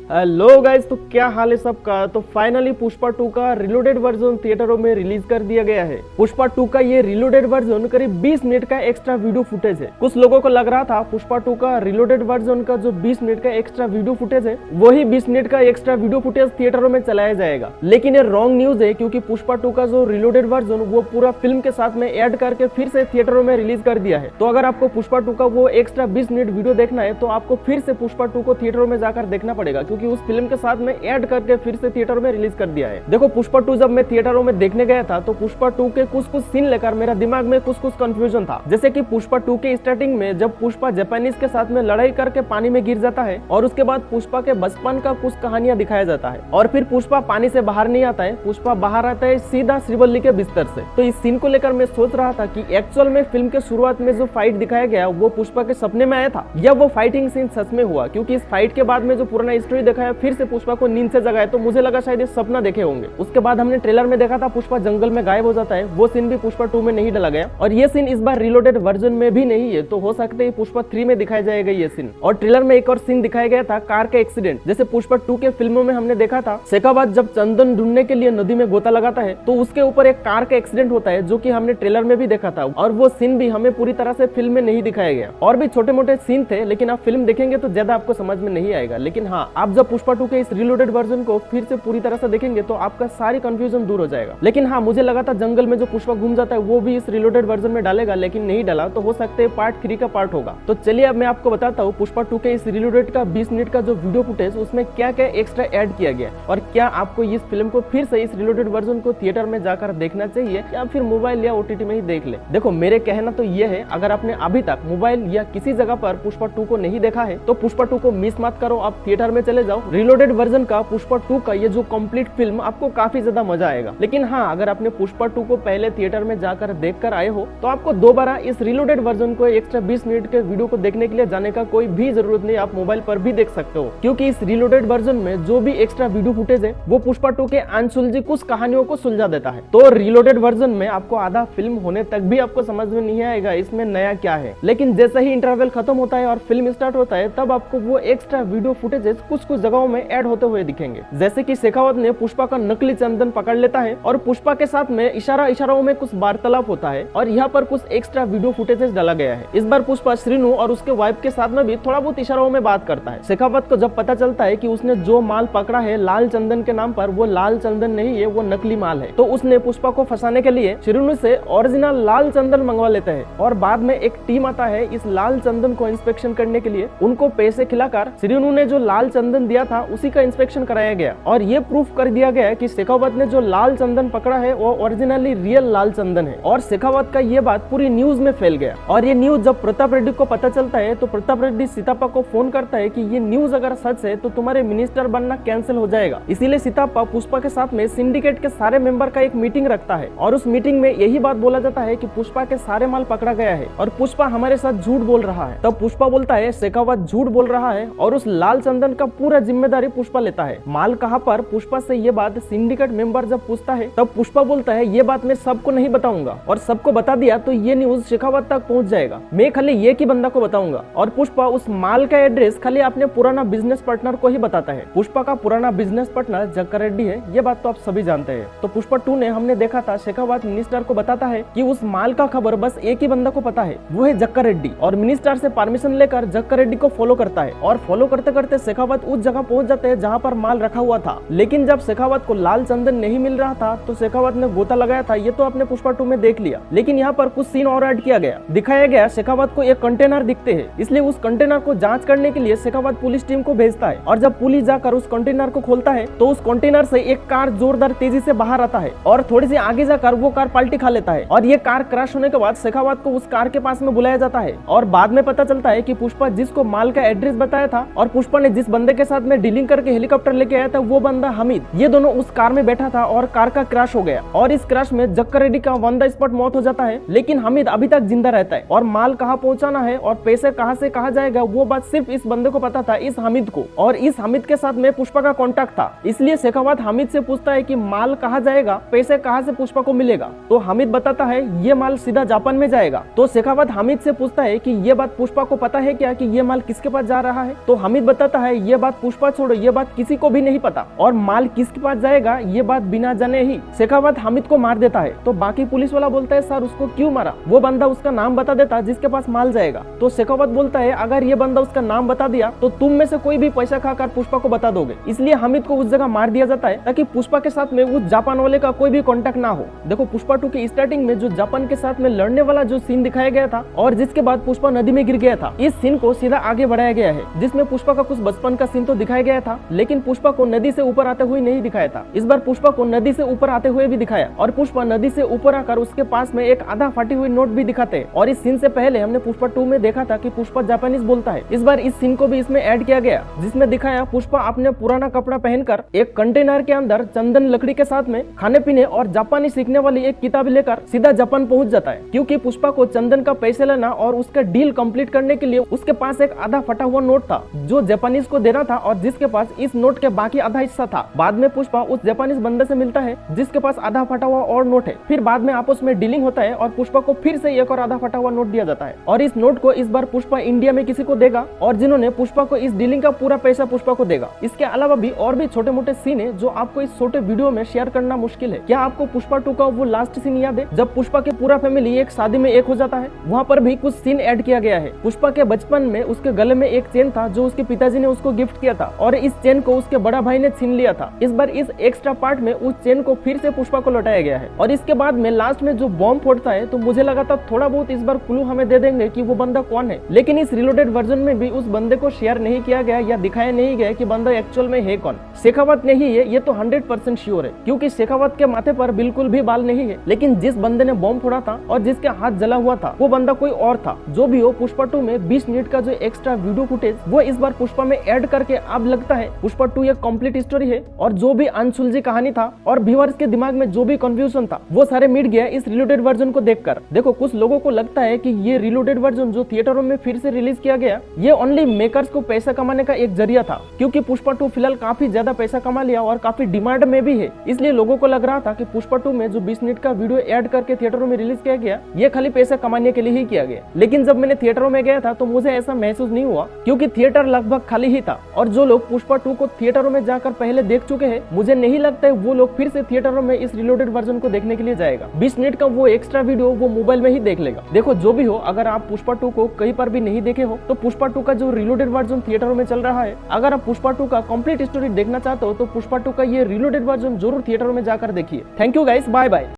Hello guys, तो क्या हाल है सबका। तो फाइनली पुष्पा 2 का रिलोडेड वर्जन थिएटरों में रिलीज कर दिया गया है। पुष्पा 2 का ये रिलोडेड वर्जन करीब 20 मिनट का एक्स्ट्रा वीडियो फुटेज है। कुछ लोगों को लग रहा था पुष्पा 2 का रिलोडेड वर्जन का जो 20 मिनट का एक्स्ट्रा वीडियो फुटेज है वही 20 मिनट का एक्स्ट्रा वीडियो फुटेज थिएटरों में चलाया जाएगा, लेकिन ये रॉन्ग न्यूज है क्योंकि पुष्पा 2 का जो रिलोडेड वर्जन वो पूरा फिल्म के साथ में ऐड करके फिर से थिएटरों में रिलीज कर दिया है। तो अगर आपको पुष्पा 2 का वो एक्स्ट्रा 20 मिनट वीडियो देखना है तो आपको फिर से पुष्पा 2 को थिएटरों में जाकर देखना पड़ेगा, क्योंकि उस फिल्म के साथ में ऐड करके फिर से थिएटर में रिलीज कर दिया है। देखो, पुष्पा 2 जब मैं थिएटरों में देखने गया था तो पुष्पा 2 के कुछ सीन लेकर मेरा दिमाग में कुछ कंफ्यूजन था। जैसे कि पुष्पा 2 के स्टार्टिंग में जब पुष्पा जापानीज के साथ में लड़ाई करके पानी में गिर जाता है और उसके बाद पुष्पा के बचपन का कुछ कहानियां दिखाया जाता है और फिर पुष्पा पानी से बाहर नहीं आता है, पुष्पा बाहर आता है सीधा श्रीवल्ली के बिस्तर से। तो इस सीन को लेकर मैं सोच रहा था कि एक्चुअल में फिल्म के शुरुआत में जो फाइट दिखाया गया वो पुष्पा के सपने में आया था या वो फाइटिंग सीन सच में हुआ, क्योंकि इस फाइट के बाद में जो पुराना स्टोरी दिखाया फिर से पुष्पा को नींद से जगाया, तो मुझे लगा शायद ये सपना देखे होंगे। उसके बाद हमने ट्रेलर में देखा था पुष्पा जंगल में गायब हो जाता है, वो सीन भी पुष्पा 2 में नहीं डाला गया और ये सीन इस बार रिलोडेड वर्जन में भी नहीं है। तो हो सकता है पुष्पा 3 में दिखाया जाएगा ये सीन। और ट्रेलर में एक और सीन दिखाया गया था कार का एक्सीडेंट। जैसे पुष्पा 2 के फिल्मों में हमने देखा था शेखावत जब चंदन ढूंढने के लिए नदी में गोता लगाता है तो उसके ऊपर एक कार का एक्सीडेंट होता है, जो कि हमने ट्रेलर में भी देखा था और वो सीन भी हमें पूरी तरह से फिल्म में नहीं दिखाया गया। और भी छोटे मोटे सीन थे, लेकिन आप फिल्म देखेंगे तो ज्यादा आपको समझ में नहीं आएगा। लेकिन हाँ, आप जब पुष्पा 2 के इस रिलोडेड वर्जन को फिर से पूरी तरह से देखेंगे तो आपका सारी कंफ्यूजन दूर हो जाएगा। लेकिन हाँ, मुझे लगा था जंगल में जो पुष्पा घूम जाता है वो भी इस रिलोडेड वर्जन में डालेगा, लेकिन नहीं डाला। तो हो सकता है पार्ट 3 का पार्ट होगा। तो चलिए अब मैं आपको बताता हूँ पुष्पा 2 के इस रिलोडेड का 20 मिनट का जो वीडियो फुटेज उसमें क्या क्या एक्स्ट्रा ऐड किया गया और क्या आपको इस फिल्म को फिर से इस रिलोडेड वर्जन को थिएटर में जाकर देखना चाहिए या फिर मोबाइल या OTT में ही देख ले। देखो, मेरे कहना तो ये है, अगर आपने अभी तक मोबाइल या किसी जगह पर पुष्पा 2 को नहीं देखा है तो पुष्पा 2 को मिस मत करो, आप थिएटर में चले जाओ। रिलोडेड वर्जन का पुष्पा 2 का ये जो कंप्लीट फिल्म आपको काफी ज्यादा मजा आएगा। लेकिन हाँ, अगर आपने पुष्पा 2 को पहले थिएटर में जाकर देख कर आए हो तो आपको दोबारा इस रिलोडेड वर्जन को एक्स्ट्रा 20 मिनट के वीडियो को देखने के लिए जाने का कोई भी जरूरत नहीं, आप मोबाइल पर भी देख सकते हो, क्योंकि इस रिलोडेड वर्जन में जो भी एक्स्ट्रा वीडियो फुटेज है वो पुष्पा 2 के अनसुलझी कुछ कहानियों को सुलझा देता है। तो रिलोडेड वर्जन में आपको आधा फिल्म होने तक भी आपको समझ में नहीं आएगा इसमें नया क्या है, लेकिन जैसे ही इंटरवल खत्म होता है और फिल्म स्टार्ट होता है तब आपको वो एक्स्ट्रा वीडियो फुटेजेस कुछ जगहों में ऐड होते हुए दिखेंगे। जैसे कि शेखावत ने पुष्पा का नकली चंदन पकड़ लेता है और पुष्पा के साथ में इशारों में कुछ वार्तालाप होता है और यहाँ पर कुछ एक्स्ट्रा वीडियो फुटेजेस डाला गया है। इस बार पुष्पा श्रीनु और उसके वाइफ के साथ में भी थोड़ा बहुत इशारों में बात करता है। शेखावत को जब पता चलता है कि उसने जो माल पकड़ा है लाल चंदन के नाम पर, वो लाल चंदन नहीं है, वो नकली माल है, तो उसने पुष्पा को फंसाने के लिए श्रीनु से ओरिजिनल लाल चंदन मंगवा लेता है और बाद में एक टीम आता है इस लाल चंदन को इंस्पेक्शन करने के लिए। उनको पैसे खिलाकर श्रीनु ने जो लाल चंदन दिया था उसी का इंस्पेक्शन कराया गया और ये प्रूफ कर दिया गया कि शेखावत ने जो लाल चंदन पकड़ा है वो ओरिजिनली रियल लाल चंदन है। और शेखावत का ये बात पूरी न्यूज में फैल गया और ये न्यूज जब प्रताप रेड्डी को पता चलता है तो प्रताप रेड्डी सीताप्पा को फोन करता है कि ये न्यूज अगर सच है तो तुम्हारे मिनिस्टर बनना कैंसिल हो जाएगा। इसीलिए सीताप्पा पुष्पा के साथ में सिंडिकेट के सारे मेंबर का एक मीटिंग रखता है और उस मीटिंग में यही बात बोला जाता है कि पुष्पा के सारे माल पकड़ा गया है और पुष्पा हमारे साथ झूठ बोल रहा है। तब पुष्पा बोलता है शेखावत झूठ बोल रहा है और उस लाल चंदन का पूरा जिम्मेदारी पुष्पा लेता है। माल कहाँ पर, पुष्पा से ये बात सिंडिकेट मेंबर जब पूछता है तब पुष्पा बोलता है ये बात मैं सबको नहीं बताऊंगा और सबको बता दिया तो ये न्यूज शेखावत तक पहुंच जाएगा, मैं खाली ये की बंदा को बताऊंगा। और पुष्पा उस माल का एड्रेस खाली अपने पुराना बिजनेस पार्टनर को ही बताता है। पुष्पा का पुराना बिजनेस पार्टनर जक्का रेड्डी है, ये बात तो आप सभी जानते हैं। तो पुष्पा 2 ने हमने देखा था शेखावत मिनिस्टर को बताता है कि उस माल का खबर बस एक ही बंदा को पता है, वो है जक्का रेड्डी, और मिनिस्टर से परमिशन लेकर जक्का रेड्डी को फॉलो करता है और फॉलो करते करते शेखावत उस जगह पहुंच जाते हैं जहाँ पर माल रखा हुआ था। लेकिन जब शेखावत को लाल चंदन नहीं मिल रहा था तो शेखावत ने गोता लगाया था, ये तो आपने पुष्पा 2 में देख लिया। लेकिन यहाँ पर कुछ सीन और ऐड किया गया, दिखाया गया शेखावत को एक कंटेनर दिखते हैं, इसलिए उस कंटेनर को जांच करने के लिए शेखावत पुलिस टीम को भेजता है और जब पुलिस जाकर उस कंटेनर को खोलता है तो उस कंटेनर से एक कार जोरदार तेजी से बाहर आता है और थोड़ी सी आगे जाकर वो कार पलटी खा लेता है और ये कार क्रैश होने के बाद शेखावत को उस कार के पास में बुलाया जाता है और बाद में पता चलता है कि पुष्पा जिसको माल का एड्रेस बताया था और पुष्पा ने जिस बंदे के साथ में डीलिंग करके हेलीकॉप्टर लेके आया था वो बंदा हमीद, ये दोनों उस कार में बैठा था और कार का क्रैश हो गया और इस क्रैश में जक्का रेड्डी का ऑन द स्पॉट मौत हो जाता है, लेकिन हमीद अभी तक जिंदा रहता है और माल कहाँ पहुंचाना है और पैसे कहाँ से कहाँ जाएगा वो बात सिर्फ इस बंदे को पता था, इस हमीद को, और इस हमीद के साथ में पुष्पा का कॉन्टैक्ट था। इसलिए शेखावत हमीद से पूछता है कि माल कहाँ जाएगा, पैसे कहाँ से पुष्पा को मिलेगा, तो हमीद बताता है ये माल सीधा जापान में जाएगा। तो शेखावत हमीद से पूछता है कि ये बात पुष्पा को पता है क्या कि ये माल किसके पास जा रहा है, तो हमीद बताता है ये बात पुष्पा छोड़ो ये बात किसी को भी नहीं पता और माल किसके पास जाएगा ये बात बिना जाने ही शेखावत हामिद को मार देता है। तो बाकी पुलिस वाला बोलता है सर उसको क्यों मारा, वो बंदा उसका नाम बता देता जिसके पास माल जाएगा। तो शेखावत बोलता है अगर ये बंदा उसका नाम बता दिया तो तुम में से कोई भी पैसा खाकर पुष्पा को बता दोगे, इसलिए हामिद को उस जगह मार दिया जाता है ताकि पुष्पा के साथ में उस जापान वाले का कोई भी कॉन्टेक्ट ना हो। देखो पुष्पा 2 की स्टार्टिंग में जो जापान के साथ में लड़ने वाला जो सीन दिखाया गया था और जिसके बाद पुष्पा नदी में गिर गया था, इस सीन को सीधा आगे बढ़ाया गया है जिसमें पुष्पा का कुछ बचपन का सीन तो दिखाया गया था लेकिन पुष्पा को नदी से ऊपर आते हुए नहीं दिखाया था। इस बार पुष्पा को नदी से ऊपर आते हुए भी दिखाया और पुष्पा नदी से ऊपर आकर उसके पास में एक आधा फाटी हुई नोट भी दिखाते हैं। और इस सीन से पहले हमने पुष्पा 2 में देखा था कि पुष्पा जापानीज बोलता है। इस बार इस सीन को भी इसमें ऐड किया गया जिसमें दिखाया पुष्पा अपने पुराना कपड़ा पहनकर एक कंटेनर के अंदर चंदन लकड़ी के साथ में खाने पीने और जापानी सीखने वाली एक किताब लेकर सीधा जापान पहुंच जाता है, क्योंकि पुष्पा को चंदन का पैसे लेना और उसका डील कंप्लीट करने के लिए उसके पास एक आधा फटा हुआ नोट था जो जापानीज को देना था और जिसके पास इस नोट के बाकी आधा हिस्सा था। बाद में पुष्पा उस जापानीज बंदे से मिलता है जिसके पास आधा फटा हुआ और नोट है। फिर बाद में आपस में डीलिंग होता है और पुष्पा को फिर से एक और आधा फटा हुआ नोट दिया जाता है और इस नोट को इस बार पुष्पा इंडिया में किसी को देगा और जिन्होंने पुष्पा को इस डीलिंग का पूरा पैसा पुष्पा को देगा। इसके अलावा भी और भी छोटे मोटे सीन है जो आपको इस छोटे वीडियो में शेयर करना मुश्किल है। क्या आपको पुष्पा 2 का वो लास्ट सीन याद है जब पुष्पा के पूरा फैमिली एक शादी में एक हो जाता है? वहाँ पर भी कुछ सीन ऐड किया गया है। पुष्पा के बचपन में उसके गले में एक चेन था जो उसके पिताजी ने उसको गिफ्ट किया था और इस चेन को उसके बड़ा भाई ने छीन लिया था। इस बार इस एक्स्ट्रा पार्ट में उस चेन को फिर से पुष्पा को लौटाया गया है और इसके बाद में लास्ट में जो बॉम्ब फोड़ता है तो मुझे लगा था थोड़ा बहुत इस बार क्लू हमें दे देंगे कि वो बंदा कौन है, लेकिन इस रिलोडेड वर्जन में भी उस बंदे को शेयर नहीं किया गया या दिखाया नहीं गया कि बंदा एक्चुअल में है कौन। शेखावत नहीं है ये तो 100% श्योर है क्योंकि शेखावत के माथे पर बिल्कुल भी बाल नहीं है, लेकिन जिस बंदे ने बॉम्ब फोड़ा था और जिसके हाथ जला हुआ था वो बंदा कोई और था। जो भी हो पुष्पा 2 में 20 मिनट का जो एक्स्ट्रा वीडियो फुटेज वो इस बार पुष्पा में ऐड करके अब लगता है पुष्पा 2 एक कंप्लीट स्टोरी है और जो भी अनसुलझी कहानी था और व्यूअर्स के दिमाग में जो भी कंफ्यूजन था वो सारे मिट गया इस रिलोडेड वर्जन को देखकर। देखो कुछ लोगों को लगता है कि ये रिलोडेड वर्जन जो थिएटरों में फिर से रिलीज किया गया ये ओनली मेकर्स को पैसा कमाने का एक जरिया था, क्योंकि पुष्पा 2 फिलहाल काफी ज्यादा पैसा कमा लिया और काफी डिमांड में भी है। इसलिए लोगों को लग रहा था कि पुष्पा 2 में जो 20 मिनट का वीडियो ऐड करके थिएटरों में रिलीज किया गया ये खाली पैसा कमाने के लिए ही किया गया। लेकिन जब मैंने थिएटरों में गया था तो मुझे ऐसा महसूस नहीं हुआ क्योंकि थिएटर लगभग खाली ही था और जो लोग पुष्पा 2 को थिएटरों में जाकर पहले देख चुके हैं मुझे नहीं लगता है वो लोग फिर से थिएटरों में इस रिलोडेड वर्जन को देखने के लिए जाएगा। 20 मिनट का वो एक्स्ट्रा वीडियो वो मोबाइल में ही देख लेगा। देखो जो भी हो, अगर आप पुष्पा 2 को कहीं पर भी नहीं देखे हो तो पुष्पा 2 का जो रिलोडेड वर्जन थिएटरों में चल रहा है, अगर आप पुष्पा 2 का कंप्लीट स्टोरी देखना चाहते हो तो पुष्पा 2 का ये रिलोडेड वर्जन जरूर थिएटरों में जाकर देखिए। Thank you guys, bye bye.